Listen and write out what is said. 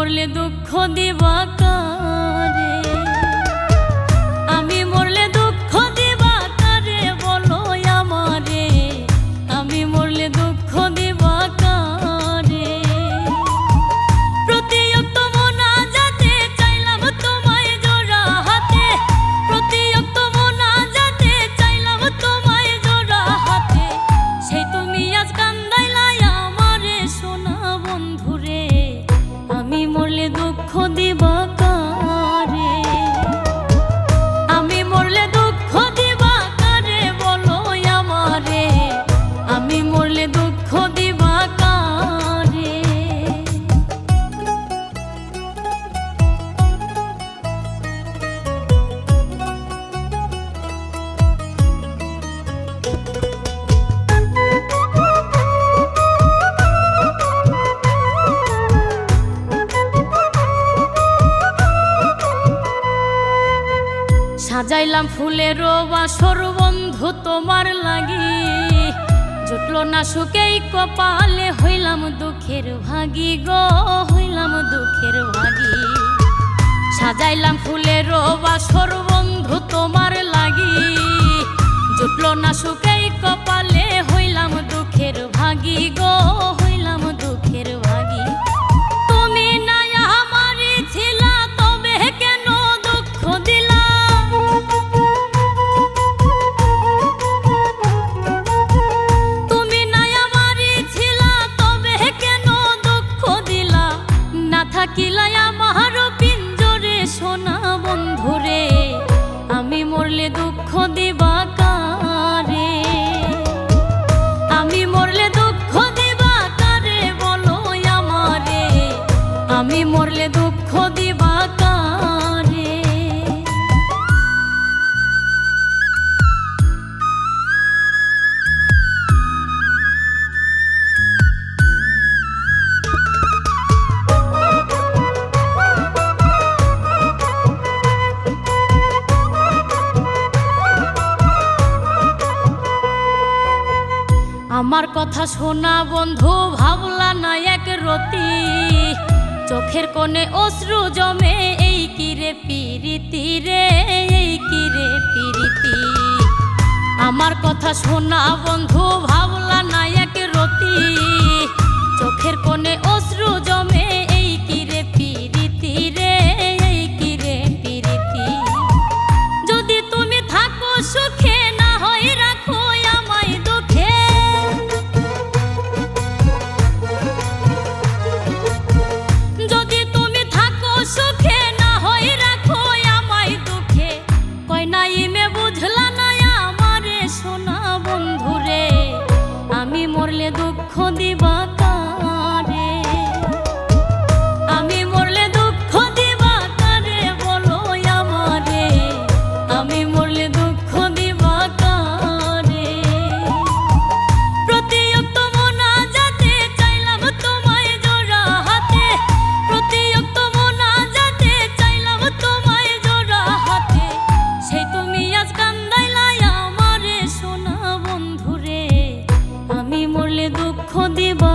মরলে দুঃখ দিবা কারে, আমি মরলে দুঃখ দিবা কারে বলো আমারে, আমি মরলে দুঃখ দিবা কারে। প্রতিয়ক্ত মোনাজাতে চাইলাম তোমায় জোড়া হাতে, প্রতিয়ক্ত মোনাজাতে চাইলাম তোমায় জোড়া হাতে, সেই তুমি আজ কান্দাইলাই আমারে সোনা বন্ধুরে, আমি মরলে দুঃখ দিবা কারে, আমি মরলে দুঃখ দিবা কারে বলো আমারে, আমি মরলে দুঃখ দিবা কারে। সাজাইলাম ফুলের বাসর বন্ধু তোমার লাগি, জুটলো না সুখেই কপালে, হইলাম দুঃখের ভাগী গো, হইলাম দুঃখের ভাগী। সাজাইলাম ফুলের বাসর বন্ধু তোমার লাগি, জুটলো না সুখেই কপালে, হইলাম দুঃখের ভাগী গো, হইলাম দুঃখের ভাগী। তুমি না আমারই ছিলা তবে কেন দুঃখ দিলা, তুমি না আমারই ছিলা তবে কেন দুঃখ দিলা, না থাকিলাই আমার পিঞ্জরে সোনা বন্ধুরে, আমি মরলে দুঃখ দিবা কারে, আমি মরলে দুঃখ দিবা কারে বলো আমারে, আমি মরলে দুঃখ দিবা কারে। আমার কথা শোনা বন্ধু ভাবলা না এক রতি, চোখের কোণে অশ্রু জমে, এই কিরে পিরিতি রে, এই কিরে পিরিতি। আমার কথা শোনা বন্ধু ভাবলা না এক রতি, চোখের কোণে অশ্রু জমে, এই কিরে পিরিতি রে, এই কিরে পিরিতি। যদি তুমি থাকো সুখে না হয় রাখো আমায় দুঃখে, যদি তুমি থাকো সুখে না হয় রাখো আমায় দুঃখে, কই নাইমে বুঝলা না আমারে সোনা বন্ধুরে, আমি মরলে দুঃখ দিবা কারে, আমি মরলে দুঃখ দিবা কারে বলো আমারে, আমি মরলে দুঃখ দিবা কারে। প্রতিয়ক্ত মোনাজাতে চাইলাম তোমায় জোড়া হাতে, প্রতিয়ক্ত মোনাজাতে চাইলাম তোমায় জোড়া হাতে, সেই তুমি আজ কান্দাইলাই আমারে সোনা বন্ধুরে, আমি মরলে দুঃখ দিবা